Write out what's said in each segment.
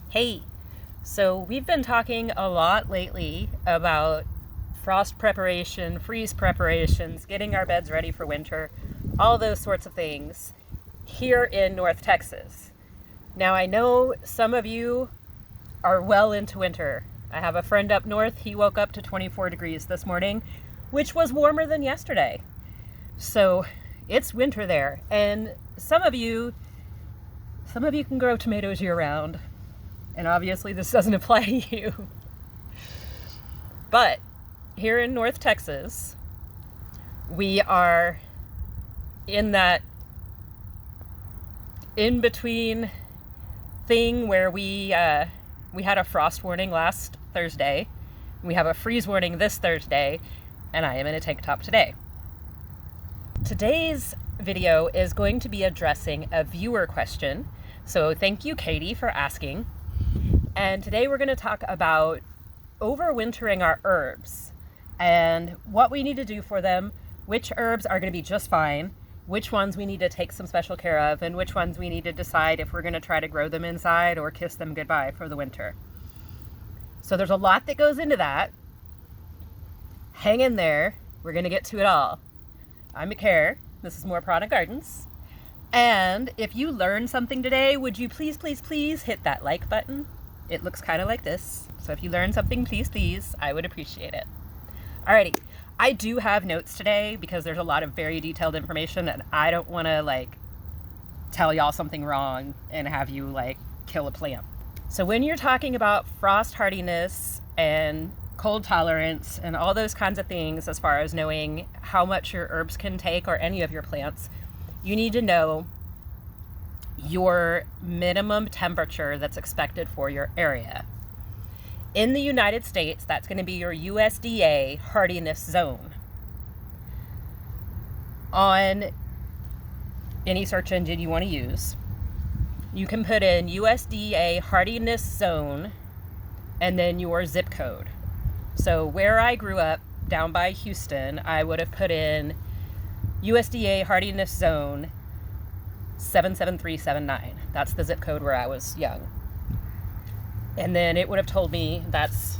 Hey, so we've been talking a lot lately about frost preparation, freeze preparations, getting our beds ready for winter, all those sorts of things here in North Texas. Now, I know some of you are well into winter. I have a friend up north. He woke up to 24 degrees this morning, which was warmer than yesterday. So it's winter there. And some of you can grow tomatoes year round. And obviously this doesn't apply to you. But here in North Texas, we are in that in-between thing where we had a frost warning last Thursday. We have a freeze warning this Thursday, and I am in a tank top today. Today's video is going to be addressing a viewer question. So thank you, Katie, for asking. And today we're going to talk about overwintering our herbs and what we need to do for them, which herbs are going to be just fine, which ones we need to take some special care of, and which ones we need to decide if we're going to try to grow them inside or kiss them goodbye for the winter. So there's a lot that goes into that. Hang in there. We're going to get to it all. I'm McCare. This is More Product Gardens. And if you learned something today, would you please hit that like button? It looks kind of like this. So if you learned something, please, I would appreciate it. Alrighty. I do have notes today because there's a lot of very detailed information and I don't want to tell y'all something wrong and have you kill a plant. So when you're talking about frost hardiness and cold tolerance and all those kinds of things, as far as knowing how much your herbs can take or any of your plants, you need to know your minimum temperature that's expected for your area. In the United States, that's going to be your USDA hardiness zone. On any search engine you want to use, you can put in USDA hardiness zone and then your zip code. So where I grew up, down by Houston, I would have put in USDA hardiness zone 77379. That's the zip code where I was young. And then it would have told me that's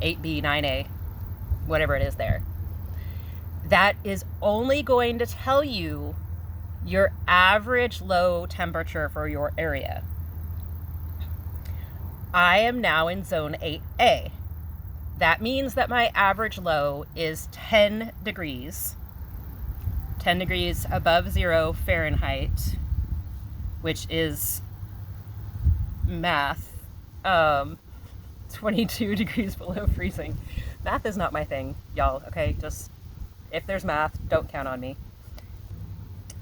8B, 9A, whatever it is there. That is only going to tell you your average low temperature for your area. I am now in zone 8A. That means that my average low is 10 degrees. 10 degrees above 0 Fahrenheit, which is math, 22 degrees below freezing. Math is not my thing, y'all, okay? Just, if there's math, don't count on me.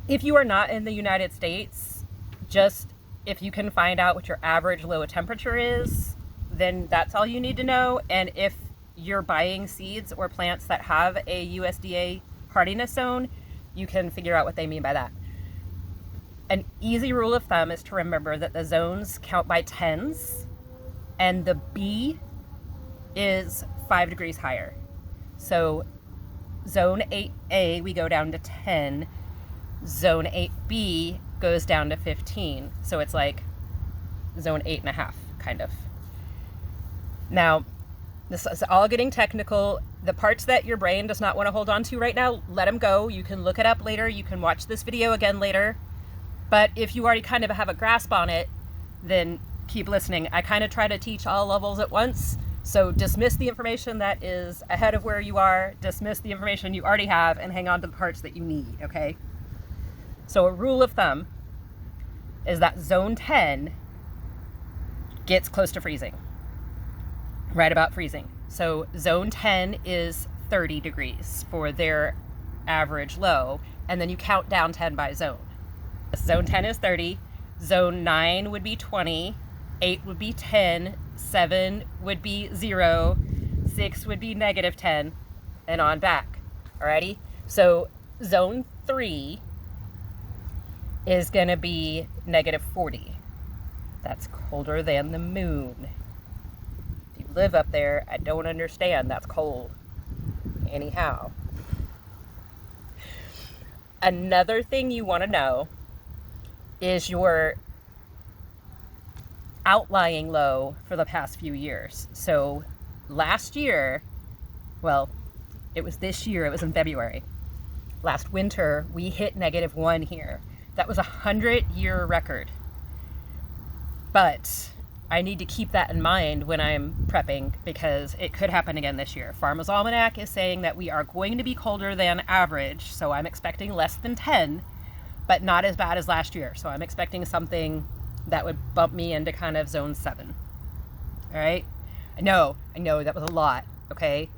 If you are not in the United States, just if you can find out what your average low temperature is, then that's all you need to know. And if you're buying seeds or plants that have a USDA hardiness zone, you can figure out what they mean by that. An easy rule of thumb is to remember that the zones count by tens, and the B is 5 degrees higher. So zone 8A, we go down to 10. Zone 8B goes down to 15. So it's like zone 8.5, kind of. Now, this is all getting technical. The parts that your brain does not want to hold on to right now, let them go. You can look it up later. You can watch this video again later. But if you already kind of have a grasp on it, then keep listening. I kind of try to teach all levels at once. So dismiss the information that is ahead of where you are, dismiss the information you already have, and hang on to the parts that you need, okay? So a rule of thumb is that zone 10 gets close to freezing. Right about freezing. So zone 10 is 30 degrees for their average low, and then you count down 10 by zone. Zone 10 is 30, zone 9 would be 20, 8 would be 10, 7 would be 0, 6 would be negative 10, and on back. Alrighty? So zone 3 is going to be negative 40. That's colder than the moon. Live up there, I don't understand. That's cold. Anyhow. Another thing you want to know is your outlying low for the past few years. So last year, well, it was this year, it was in February. Last winter, we hit -1 here. That was a 100-year record. But I need to keep that in mind when I'm prepping, because it could happen again this year. Farmer's Almanac is saying that we are going to be colder than average, so I'm expecting less than 10, but not as bad as last year. So I'm expecting something that would bump me into kind of zone 7. All right? I know that was a lot, okay?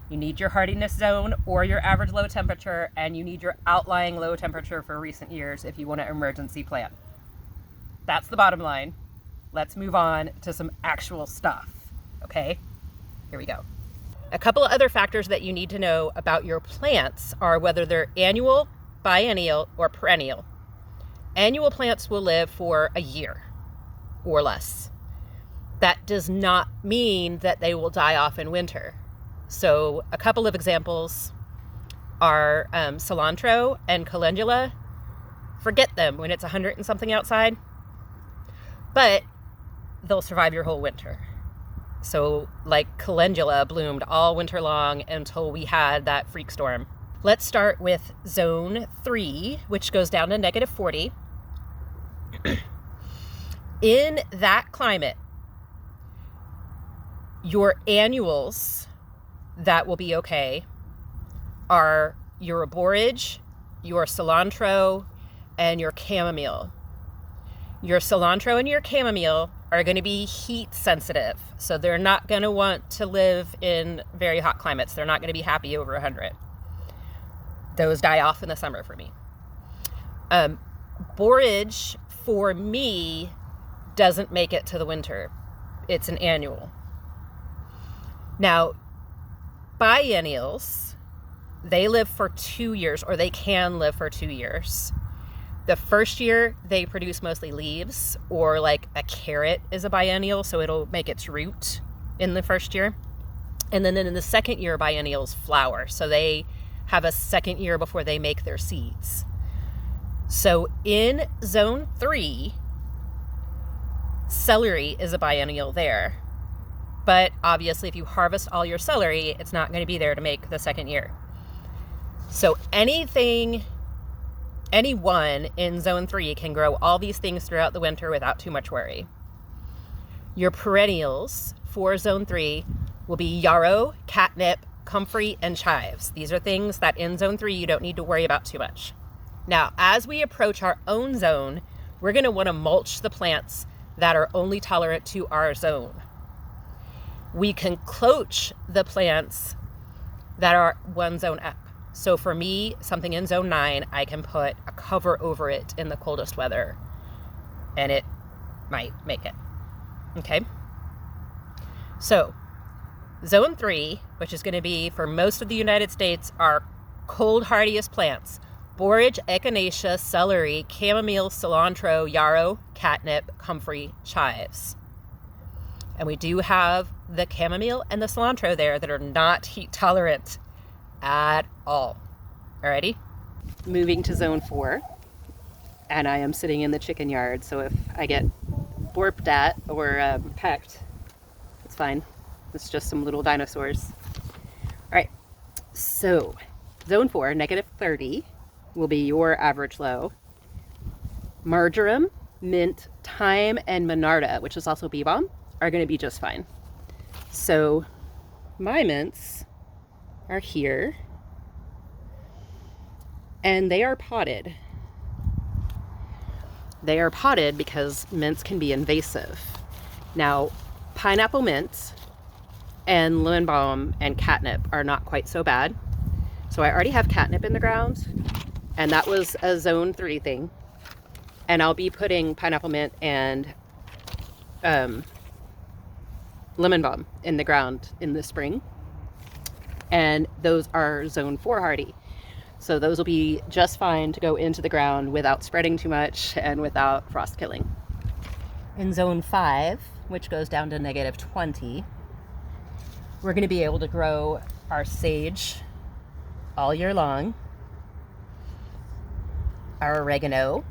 You need your hardiness zone or your average low temperature, and you need your outlying low temperature for recent years if you want to emergency plan. That's the bottom line. Let's move on to some actual stuff, okay? Here we go. A couple of other factors that you need to know about your plants are whether they're annual, biennial, or perennial. Annual plants will live for a year or less. That does not mean that they will die off in winter. So a couple of examples are cilantro and calendula. Forget them when it's 100 and something outside, but they'll survive your whole winter. So like calendula bloomed all winter long until we had that freak storm. Let's start with zone 3, which goes down to -40. In that climate, your annuals that will be okay are your borage, your cilantro, and your chamomile. Your cilantro and your chamomile are going to be heat sensitive, so they're not going to want to live in very hot climates. They're not going to be happy over 100. Those die off in the summer for me. Borage, for me, doesn't make it to the winter. It's an annual. Now, biennials, they live for 2 years, or they can live for 2 years. The first year, they produce mostly leaves, or like a carrot is a biennial, so it'll make its root in the first year. And then in the second year, biennials flower, so they have a second year before they make their seeds. So in zone 3, celery is a biennial there. But obviously, if you harvest all your celery, it's not going to be there to make the second year. So anyone in zone 3 can grow all these things throughout the winter without too much worry. Your perennials for zone 3 will be yarrow, catnip, comfrey, and chives. These are things that in zone 3 you don't need to worry about too much. Now, as we approach our own zone, we're going to want to mulch the plants that are only tolerant to our zone. We can cloche the plants that are one zone up. So for me, something in zone 9, I can put a cover over it in the coldest weather, and it might make it. Okay? So zone 3, which is going to be for most of the United States, are cold hardiest plants: borage, echinacea, celery, chamomile, cilantro, yarrow, catnip, comfrey, chives. And we do have the chamomile and the cilantro there that are not heat tolerant at all. Alrighty? Moving to zone 4. And I am sitting in the chicken yard, so if I get borped at or pecked, it's fine. It's just some little dinosaurs. Alright, so zone 4, -30, will be your average low. Marjoram, mint, thyme, and monarda, which is also bee balm, are going to be just fine. So my mints are here, and they are potted. They are potted because mints can be invasive. Now, pineapple mint and lemon balm and catnip are not quite so bad. So I already have catnip in the ground, and that was a zone 3 thing. And I'll be putting pineapple mint and lemon balm in the ground in the spring. And those are zone 4 hardy. So those will be just fine to go into the ground without spreading too much and without frost killing. In zone 5, which goes down to -20, we're going to be able to grow our sage all year long, our oregano,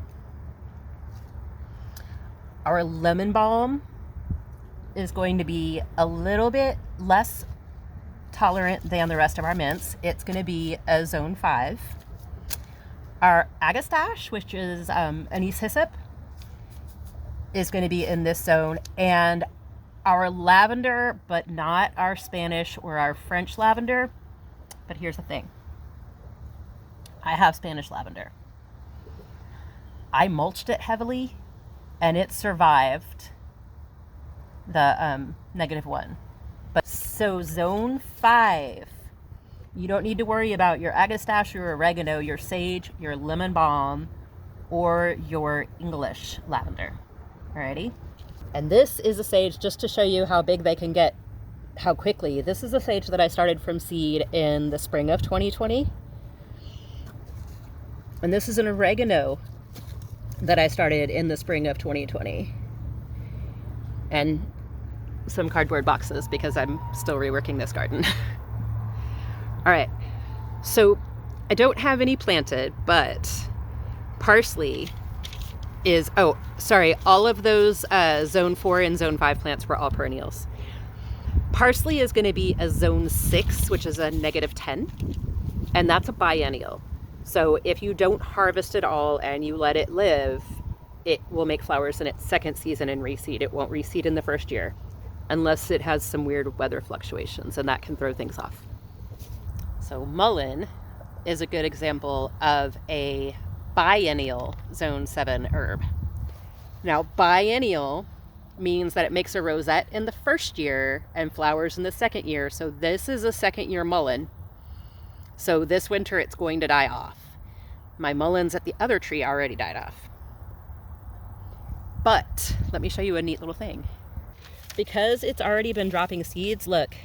our lemon balm is going to be a little bit less tolerant than the rest of our mints. It's going to be a zone 5. Our agastache, which is anise hyssop, is going to be in this zone, and our lavender, but not our Spanish or our French lavender. But here's the thing. I have Spanish lavender. I mulched it heavily, and it survived the -1. But so zone 5, you don't need to worry about your agastache, your oregano, your sage, your lemon balm, or your English lavender. Alrighty? And this is a sage, just to show you how big they can get, how quickly. This is a sage that I started from seed in the spring of 2020. And this is an oregano that I started in the spring of 2020. And some cardboard boxes because I'm still reworking this garden. All right, so I don't have any planted, but parsley is, oh, sorry, all of those zone 4 and zone 5 plants were all perennials. Parsley is going to be a zone 6, which is a -10, and that's a biennial. So if you don't harvest it all and you let it live, it will make flowers in its second season and reseed. It won't reseed in the first year unless it has some weird weather fluctuations, and that can throw things off. So mullein is a good example of a biennial zone 7 herb. Now, biennial means that it makes a rosette in the first year and flowers in the second year. So this is a second year mullein. So this winter it's going to die off. My mulleins at the other tree already died off. But let me show you a neat little thing. Because it's already been dropping seeds, look.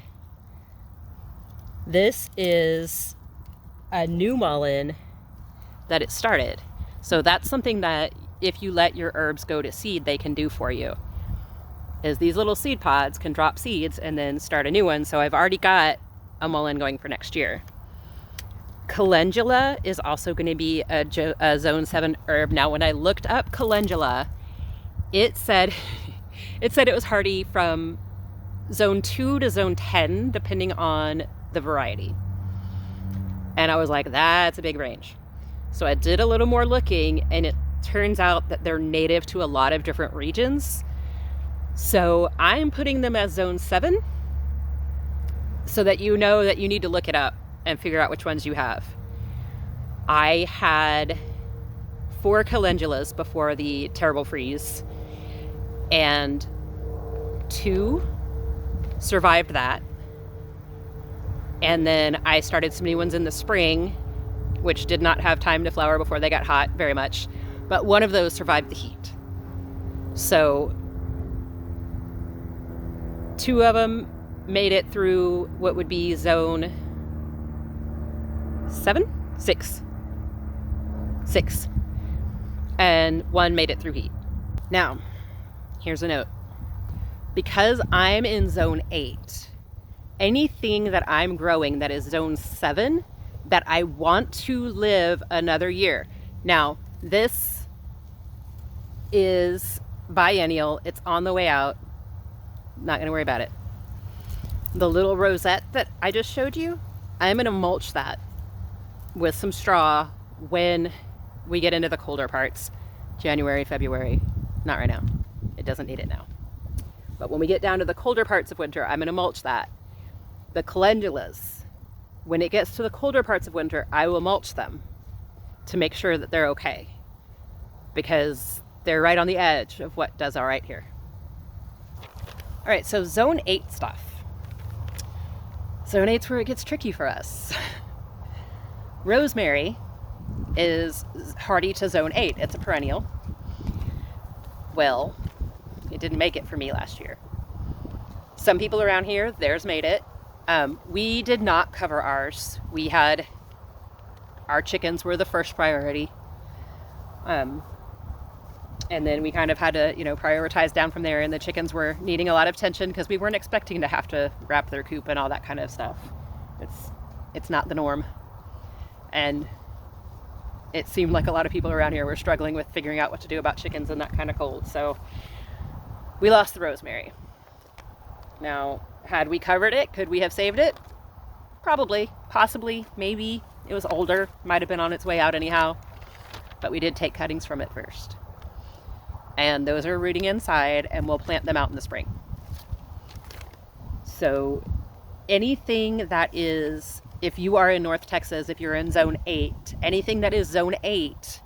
This is a new mullein that it started. So that's something that if you let your herbs go to seed, they can do for you. Is these little seed pods can drop seeds and then start a new one. So I've already got a mullein going for next year. Calendula is also going to be a zone 7 herb. Now, when I looked up calendula, it said it was hardy from zone 2 to zone 10, depending on the variety. And I was like, that's a big range. So I did a little more looking, and it turns out that they're native to a lot of different regions. So I'm putting them as zone 7 so that you know that you need to look it up and figure out which ones you have. I had 4 calendulas before the terrible freeze, and 2 survived that. And then I started some new ones in the spring, which did not have time to flower before they got hot very much. But one of those survived the heat. So 2 of them made it through what would be zone 6. And 1 made it through heat. Now, here's a note. Because I'm in zone 8, anything that I'm growing that is zone 7 that I want to live another year. Now, this is biennial. It's on the way out. Not going to worry about it. The little rosette that I just showed you, I'm going to mulch that with some straw when we get into the colder parts. January, February. Not right now. It doesn't need it now. But when we get down to the colder parts of winter, I'm going to mulch that. The calendulas, when it gets to the colder parts of winter, I will mulch them to make sure that they're okay, because they're right on the edge of what does all right here. All right, so zone 8 stuff. Zone 8's where it gets tricky for us. Rosemary is hardy to zone 8. It's a perennial. Well, it didn't make it for me last year. Some people around here, theirs made it. We did not cover ours. We had, our chickens were the first priority. And then we kind of had to, prioritize down from there, and the chickens were needing a lot of attention because we weren't expecting to have to wrap their coop and all that kind of stuff. It's not the norm. And it seemed like a lot of people around here were struggling with figuring out what to do about chickens in that kind of cold. So we lost the rosemary. Now, had we covered it, could we have saved it? Probably, possibly, maybe. It was older, might have been on its way out anyhow. But we did take cuttings from it first. And those are rooting inside, and we'll plant them out in the spring. So anything that is, if you are in North Texas, if you're in zone 8, anything that is zone 8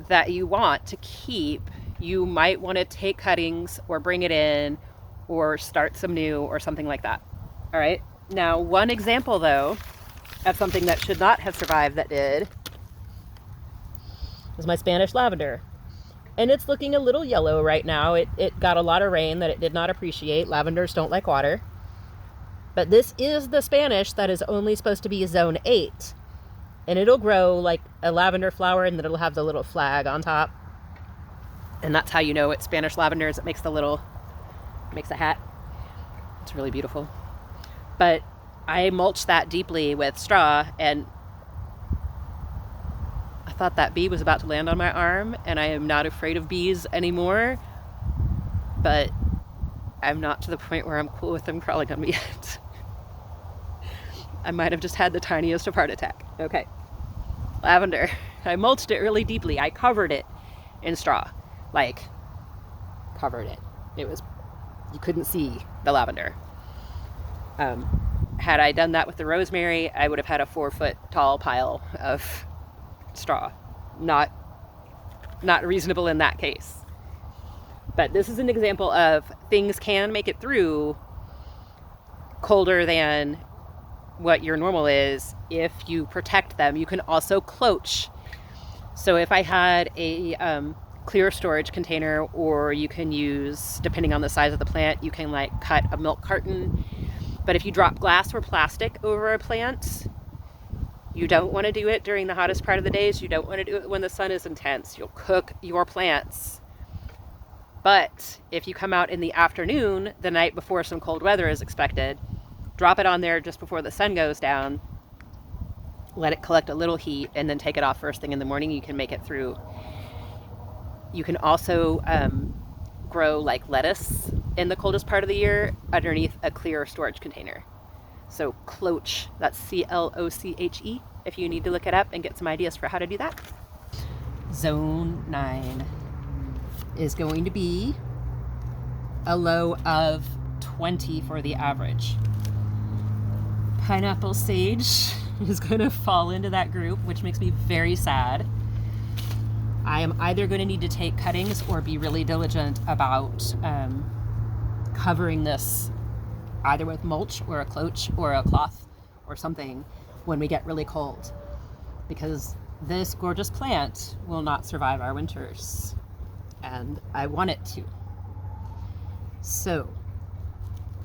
that you want to keep, you might want to take cuttings or bring it in or start some new or something like that. All right. Now, one example though of something that should not have survived that did is my Spanish lavender. And it's looking a little yellow right now. It got a lot of rain that it did not appreciate. Lavenders don't like water. But this is the Spanish that is only supposed to be zone 8. And it'll grow like a lavender flower, and then it'll have the little flag on top. And that's how you know it's Spanish lavender, is it makes a hat. It's really beautiful. But I mulched that deeply with straw, and I thought that bee was about to land on my arm, and I am not afraid of bees anymore. But I'm not to the point where I'm cool with them crawling on me yet. I might have just had the tiniest of heart attack. Okay. Lavender. I mulched it really deeply. I covered it in straw. Like, covered it. It was, you couldn't see the lavender. Had I done that with the rosemary, I would have had a 4-foot tall pile of straw. Not reasonable in that case. But this is an example of things can make it through colder than what your normal is if you protect them. You can also cloche. So if I had a clear storage container, or you can use, depending on the size of the plant, you can like cut a milk carton. But if you drop glass or plastic over a plant, you don't want to do it during the hottest part of the days. You don't want to do it when the sun is intense. You'll cook your plants. But if you come out in the afternoon, the night before some cold weather is expected, drop it on there just before the sun goes down, let it collect a little heat, and then take it off first thing in the morning. You can make it through. You can also grow like lettuce in the coldest part of the year underneath a clear storage container. So cloche, that's C-L-O-C-H-E, if you need to look it up and get some ideas for how to do that. Zone 9 is going to be a low of 20 for the average. Pineapple sage is going to fall into that group, which makes me very sad. I am either going to need to take cuttings or be really diligent about covering this either with mulch or a cloche or a cloth or something when we get really cold, because this gorgeous plant will not survive our winters, and I want it to. So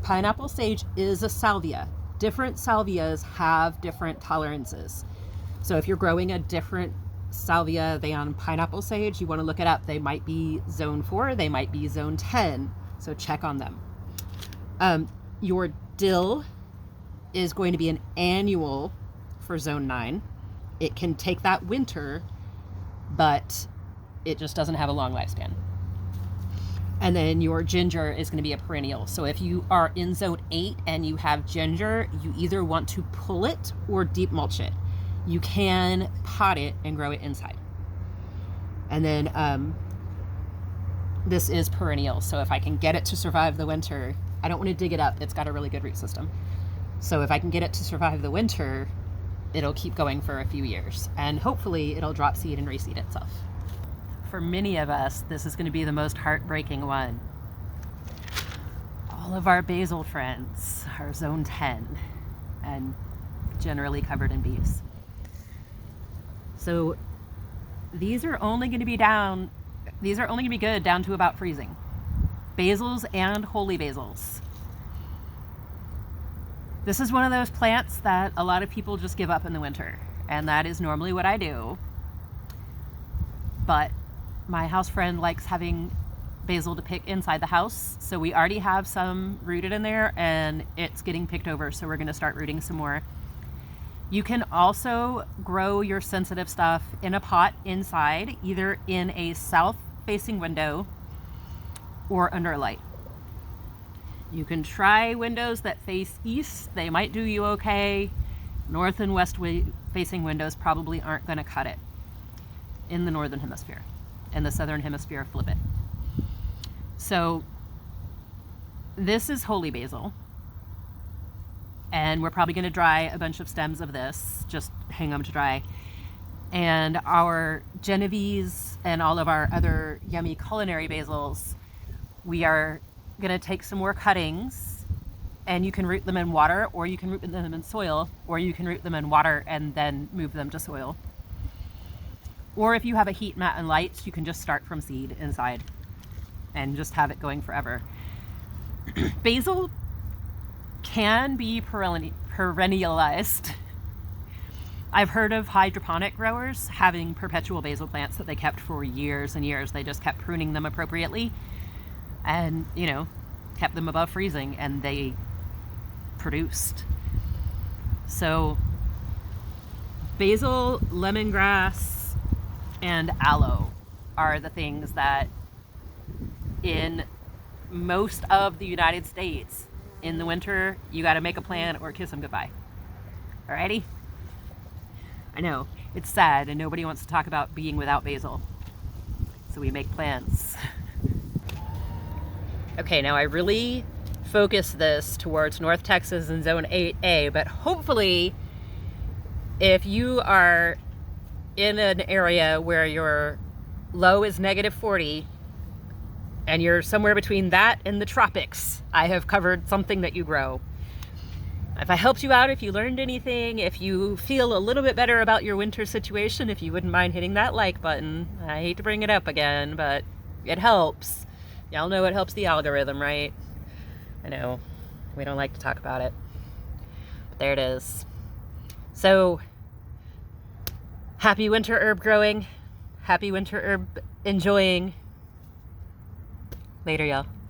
pineapple sage is a salvia. Different salvias have different tolerances. So if you're growing a different salvia than pineapple sage, you want to look it up. They might be zone 4, they might be zone 10. So check on them. Your dill is going to be an annual for zone 9. It can take that winter, but it just doesn't have a long lifespan. And then your ginger is going to be a perennial. So if you are in zone 8 and you have ginger, you either want to pull it or deep mulch it. You can pot it and grow it inside. And then this is perennial. So if I can get it to survive the winter, I don't want to dig it up. It's got a really good root system. So if I can get it to survive the winter, it'll keep going for a few years. And hopefully it'll drop seed and reseed itself. For many of us, this is going to be the most heartbreaking one. All of our basil friends are zone 10 and generally covered in bees. So these are only going to be good down to about freezing. Basils and holy basils. This is one of those plants that a lot of people just give up in the winter, and that is normally what I do. But my house friend likes having basil to pick inside the house, so we already have some rooted in there, and it's getting picked over, so we're going to start rooting some more. You can also grow your sensitive stuff in a pot inside, either in a south-facing window or under a light. You can try windows that face east. They might do you okay. North and west facing windows probably aren't going to cut it in the northern hemisphere. In the southern hemisphere, flip it. So this is holy basil. And we're probably going to dry a bunch of stems of this, just hang them to dry. And our Genovese and all of our other yummy culinary basils, we are going to take some more cuttings, and you can root them in water, or you can root them in soil, or you can root them in water and then move them to soil. Or if you have a heat mat and lights, you can just start from seed inside and just have it going forever. Basil can be perennialized. I've heard of hydroponic growers having perpetual basil plants that they kept for years and years. They just kept pruning them appropriately and, kept them above freezing, and they produced. So basil, lemongrass, and aloe are the things that in most of the United States in the winter, you got to make a plan or kiss them goodbye. Alrighty? I know, it's sad and nobody wants to talk about being without basil. So we make plans. Okay, now I really focus this towards North Texas and Zone 8A, but hopefully if you are in an area where your low is -40 and you're somewhere between that and the tropics, I have covered something that you grow. If I helped you out, if you learned anything, if you feel a little bit better about your winter situation, if you wouldn't mind hitting that like button. I hate to bring it up again, but it helps. Y'all know it helps the algorithm, right? I know, we don't like to talk about it, but there it is. So, happy winter herb growing, happy winter herb enjoying. Later, y'all.